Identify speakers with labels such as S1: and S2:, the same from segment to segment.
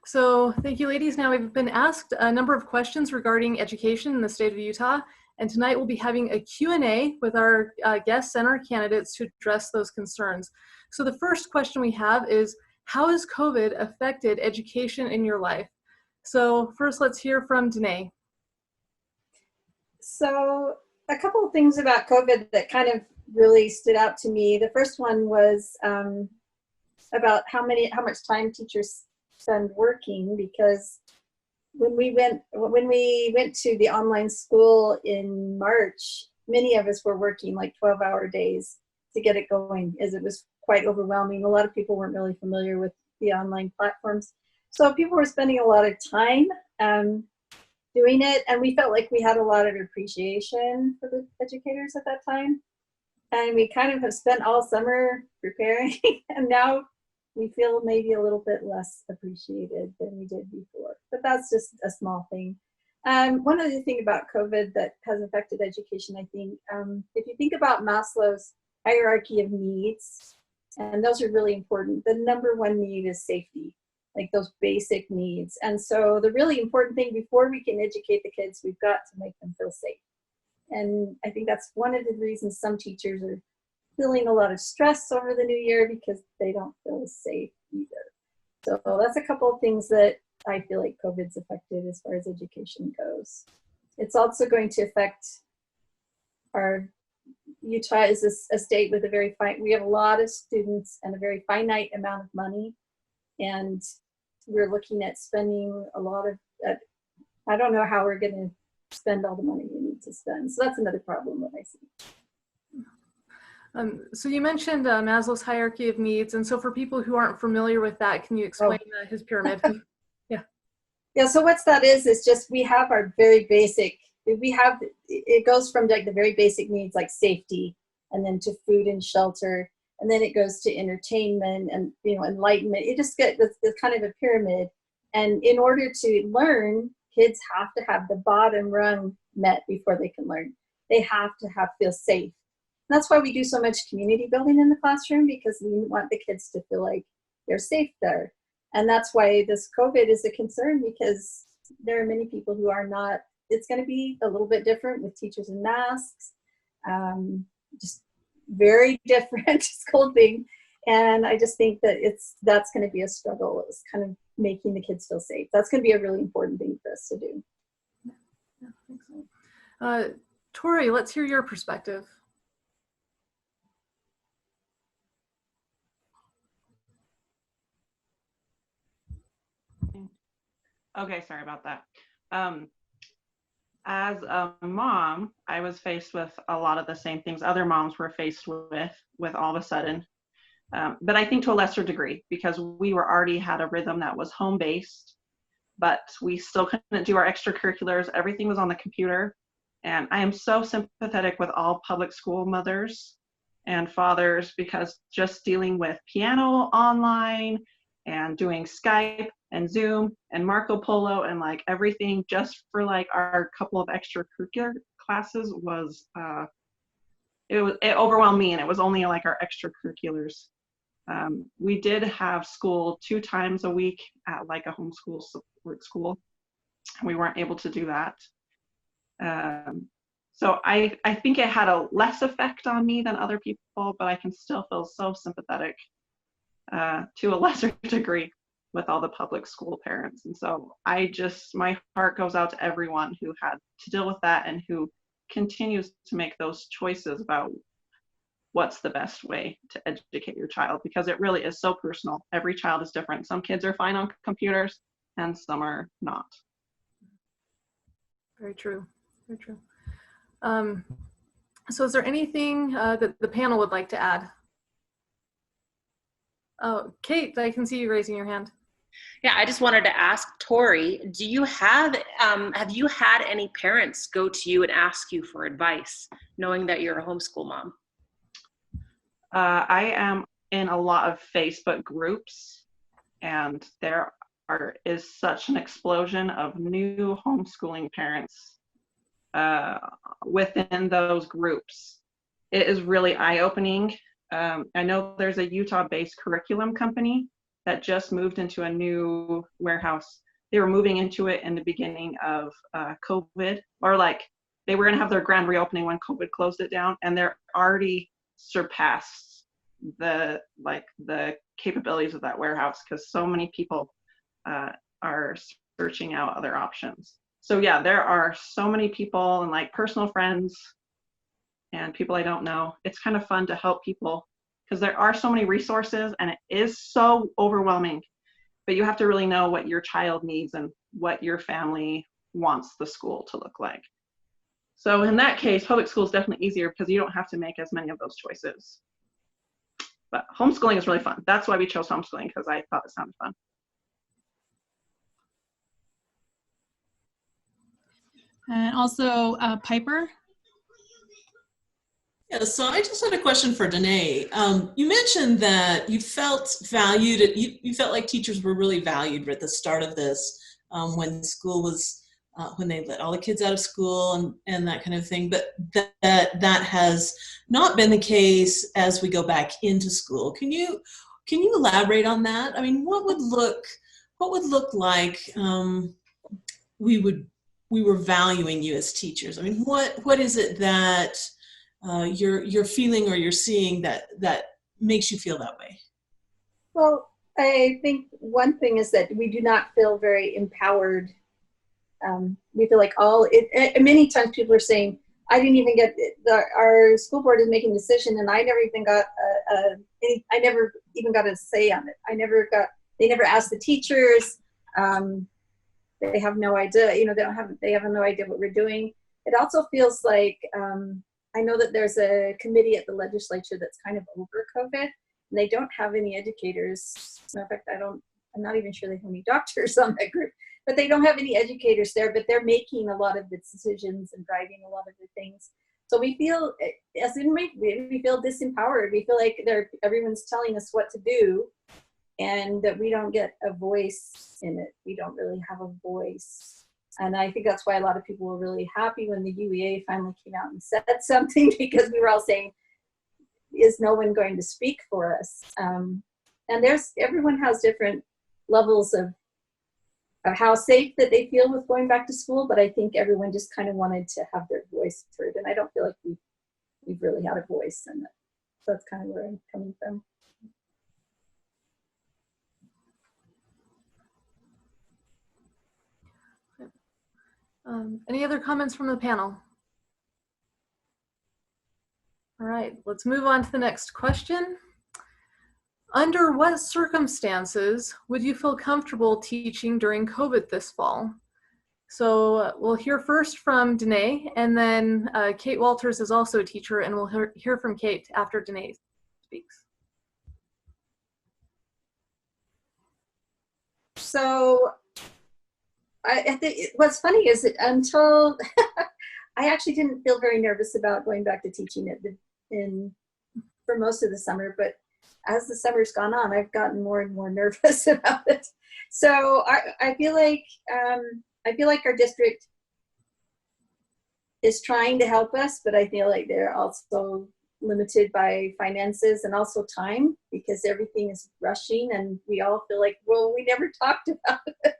S1: So thank you, ladies. Now we've been asked a number of questions regarding education in the state of Utah, and tonight we'll be having a Q&A with our guests and our candidates to address those concerns. So the first question we have is, how has COVID affected education in your life? So first, let's hear from Danae.
S2: So a couple of things about COVID that kind of really stood out to me. The first one was about how much time teachers spend working, because when we went to the online school in March, many of us were working like 12-hour days to get it going, as it was quite overwhelming. A lot of people weren't really familiar with the online platforms, so people were spending a lot of time doing it, and we felt like we had a lot of appreciation for the educators at that time, and we kind of have spent all summer preparing and now we feel maybe a little bit less appreciated than we did before, but that's just a small thing. One other thing about COVID that has affected education, I think, if you think about Maslow's hierarchy of needs, and those are really important, the number one need is safety, like those basic needs. And so the really important thing before we can educate the kids, we've got to make them feel safe. And I think that's one of the reasons some teachers are feeling a lot of stress over the new year, because they don't feel safe either. So that's a couple of things that I feel like COVID's affected as far as education goes. It's also going to affect our, Utah is a state with we have a lot of students and a very finite amount of money. And we're looking at spending a lot of, I don't know how we're going to spend all the money we need to spend. So that's another problem that I see.
S1: So you mentioned Maslow's hierarchy of needs, and so for people who aren't familiar with that, can you explain his pyramid?
S2: Yeah, so what that is just we have our very basic, it goes from like the very basic needs like safety, and then to food and shelter, and then it goes to entertainment and enlightenment. It just gets this kind of a pyramid, and in order to learn, kids have to have the bottom rung met before they can learn. They have to feel safe. That's why we do so much community building in the classroom, because we want the kids to feel like they're safe there. And that's why this COVID is a concern, because there are many people who are not. It's going to be a little bit different with teachers and masks, just very different school thing. And I just think that that's going to be a struggle. It's kind of making the kids feel safe. That's going to be a really important thing for us to do.
S1: Yeah, I think so. Tori, let's hear your perspective.
S3: Okay, sorry about that. As a mom, I was faced with a lot of the same things other moms were faced with all of a sudden. But I think to a lesser degree, because we already had a rhythm that was home-based, but we still couldn't do our extracurriculars. Everything was on the computer. And I am so sympathetic with all public school mothers and fathers, because just dealing with piano online and doing Skype and Zoom and Marco Polo and like everything just for like our couple of extracurricular classes was it overwhelmed me, and it was only like our extracurriculars. We did have school 2 times a week at like a homeschool support school. We weren't able to do that. So I think it had a less effect on me than other people, but I can still feel so sympathetic to a lesser degree with all the public school parents. And so my heart goes out to everyone who had to deal with that and who continues to make those choices about what's the best way to educate your child, because it really is so personal. Every child is different. Some kids are fine on computers and some are not.
S1: Very true, very true. So is there anything that the panel would like to add? Oh, Kate, I can see you raising your hand.
S4: Yeah, I just wanted to ask Tori, do you have you had any parents go to you and ask you for advice, knowing that you're a homeschool mom?
S3: I am in a lot of Facebook groups, and there is such an explosion of new homeschooling parents within those groups. It is really eye-opening. I know there's a Utah-based curriculum company that just moved into a new warehouse. They were moving into it in the beginning of COVID, or like they were going to have their grand reopening when COVID closed it down, and they're already surpassed the capabilities of that warehouse because so many people are searching out other options. So yeah, there are so many people and like personal friends and people I don't know. It's kind of fun to help people because there are so many resources and it is so overwhelming, but you have to really know what your child needs and what your family wants the school to look like. So in that case, public school is definitely easier because you don't have to make as many of those choices. But homeschooling is really fun. That's why we chose homeschooling, because I thought it sounded fun.
S5: And also Piper.
S6: Yeah, so I just had a question for Danae. You mentioned that you felt valued, you felt like teachers were really valued at the start of this when school was, when they let all the kids out of school and that kind of thing, but that has not been the case as we go back into school. Can you elaborate on that? I mean, what would look like we were valuing you as teachers? I mean, what is it that you're feeling or you're seeing that makes you feel that way?
S2: Well, I think one thing is that we do not feel very empowered. We feel like many times people are saying, I didn't even get, our school board is making a decision and I never even got I never even got a say on it. They never asked the teachers. They have no idea, they have no idea what we're doing. It also feels like, I know that there's a committee at the legislature that's kind of over COVID, and they don't have any educators. In fact, I'm not even sure they have any doctors on that group, but they don't have any educators there, but they're making a lot of the decisions and driving a lot of the things. So we feel, as inmates, we feel disempowered. We feel like everyone's telling us what to do and that we don't get a voice in it. We don't really have a voice. And I think that's why a lot of people were really happy when the UEA finally came out and said something, because we were all saying, is no one going to speak for us? And everyone has different levels of how safe that they feel with going back to school, but I think everyone just kind of wanted to have their voice heard, and I don't feel like we've really had a voice in it. So that's kind of where I'm coming from.
S1: Any other comments from the panel? All right, let's move on to the next question. Under what circumstances would you feel comfortable teaching during COVID this fall? So we'll hear first from Danae, and then Kate Walters is also a teacher, and we'll hear from Kate after Danae speaks.
S2: So I think what's funny is that until I actually didn't feel very nervous about going back to teaching for most of the summer, but as the summer's gone on, I've gotten more and more nervous about it. So I feel like our district is trying to help us, but I feel like they're also limited by finances and also time, because everything is rushing and we all feel like, well, we never talked about it.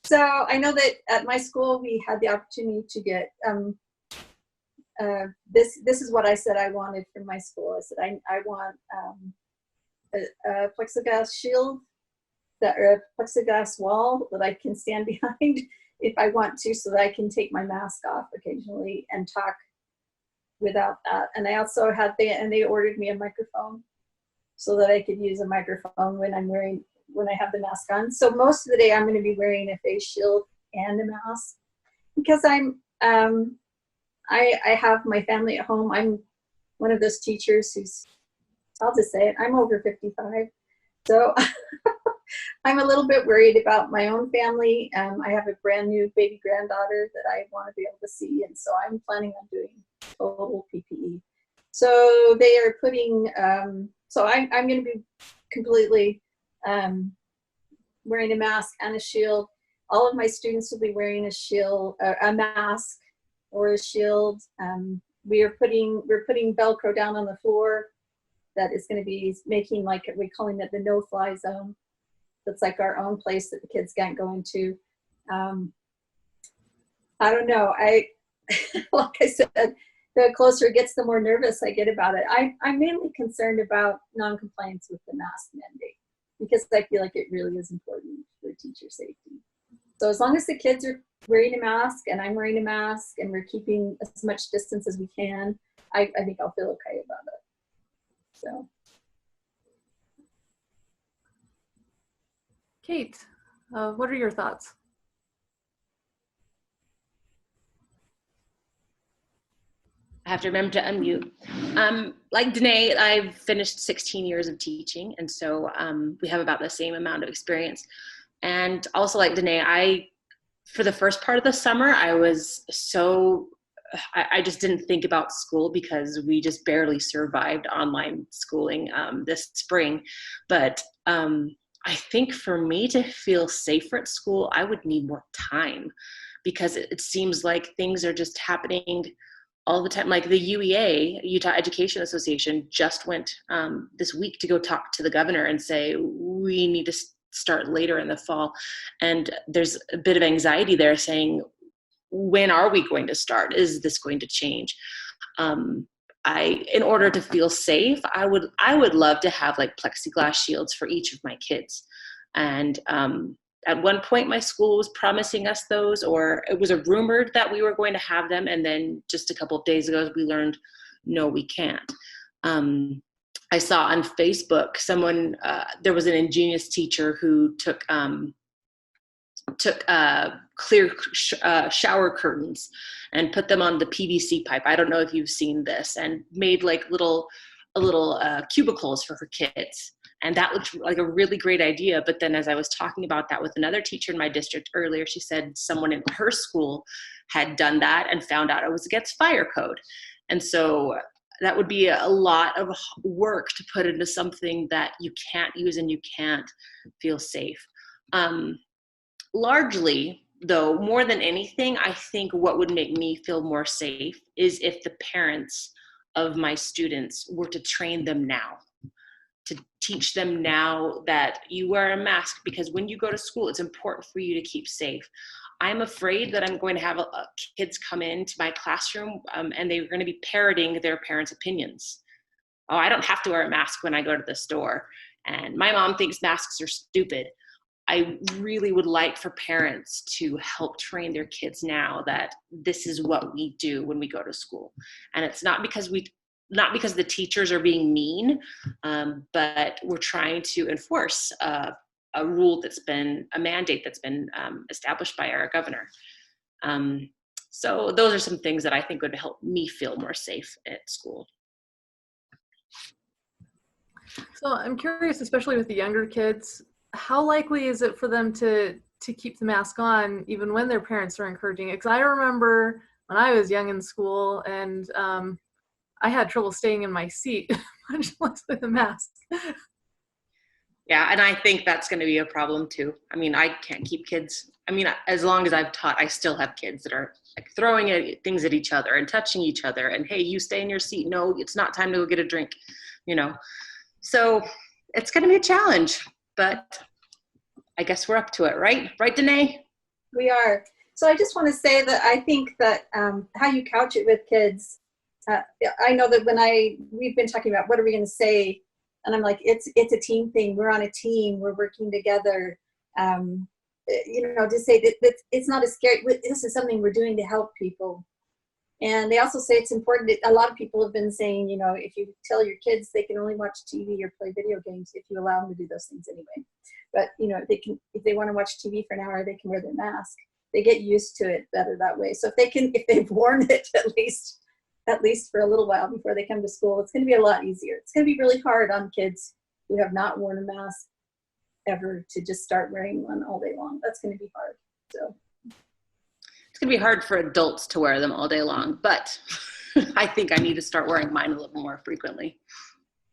S2: So I know that at my school, we had the opportunity to get, this is what I said I wanted from my school. I said, I want a plexiglass shield, or a plexiglass wall that I can stand behind if I want to, so that I can take my mask off occasionally and talk without that. And I also had, they ordered me a microphone so that I could use a microphone when I have the mask on. So most of the day I'm going to be wearing a face shield and a mask, because I have my family at home. I'm one of those teachers who's, I'll just say it, I'm over 55. So I'm a little bit worried about my own family. I have a brand new baby granddaughter that I want to be able to see. And so I'm planning on doing total PPE. So they are putting, so I'm going to be completely wearing a mask and a shield. All of my students will be wearing a shield, a mask or a shield. We're putting Velcro down on the floor that is going to be making, like, we're calling it the no-fly zone. that's like our own place that the kids can't go into. I don't know. Like I said, the closer it gets, the more nervous I get about it. I'm mainly concerned about non-compliance with the mask mandate because I feel like it really is important for teacher safety. So as long as the kids are wearing a mask and I'm wearing a mask and we're keeping as much distance as we can, I think I'll feel okay about it. So.
S1: Kate, what are your thoughts?
S4: I have to remember to unmute. Like Danae, I've finished 16 years of teaching, and so we have about the same amount of experience. And also like Danae, for the first part of the summer, I just didn't think about school because we just barely survived online schooling this spring. But I think for me to feel safer at school, I would need more time because it seems like things are just happening all the time. Like the UEA, Utah Education Association, just went this week to go talk to the governor and say, we need to start later in the fall. And there's a bit of anxiety there saying, when are we going to start? Is this going to change? In order to feel safe, I would love to have like plexiglass shields for each of my kids. And at one point my school was promising us those, or it was rumored that we were going to have them. And then just a couple of days ago, we learned, no, we can't. I saw on Facebook there was an ingenious teacher who took clear shower curtains and put them on the PVC pipe. I don't know if you've seen this, and made like little cubicles for her kids. And that looked like a really great idea. But then as I was talking about that with another teacher in my district earlier, she said someone in her school had done that and found out it was against fire code. And so that would be a lot of work to put into something that you can't use and you can't feel safe. Largely, though, more than anything, I think what would make me feel more safe is if the parents of my students were to train them now, to teach them now that you wear a mask, because when you go to school, it's important for you to keep safe. I'm afraid that I'm going to have kids come into my classroom and they're going to be parroting their parents' opinions. Oh, I don't have to wear a mask when I go to the store. And my mom thinks masks are stupid. I really would like for parents to help train their kids now that this is what we do when we go to school. And it's not because the teachers are being mean, but we're trying to enforce a mandate that's been established by our governor. So those are some things that I think would help me feel more safe at school.
S1: So I'm curious, especially with the younger kids, how likely is it for them to keep the mask on even when their parents are encouraging it? Because I remember when I was young in school and I had trouble staying in my seat, much less with a mask.
S4: Yeah, and I think that's going to be a problem too. I mean, I can't keep kids. I mean, as long as I've taught, I still have kids that are like throwing things at each other and touching each other. And hey, you stay in your seat. No, it's not time to go get a drink, So it's going to be a challenge, but I guess we're up to it, right? Right, Danae?
S2: We are. So I just want to say that I think that how you couch it with kids, I know that we've been talking about what are we going to say, and I'm like, it's a team thing. We're on a team. We're working together. To say that it's not as scary. This is something we're doing to help people. And they also say it's important. A lot of people have been saying, if you tell your kids they can only watch TV or play video games if you allow them to do those things anyway. But if they want to watch TV for an hour, they can wear their mask. They get used to it better that way. So if they've worn it at least for a little while before they come to school, it's going to be a lot easier. It's going to be really hard on kids who have not worn a mask ever to just start wearing one all day long. That's going to be hard. So
S4: it's going to be hard for adults to wear them all day long, but I think I need to start wearing mine a little more frequently.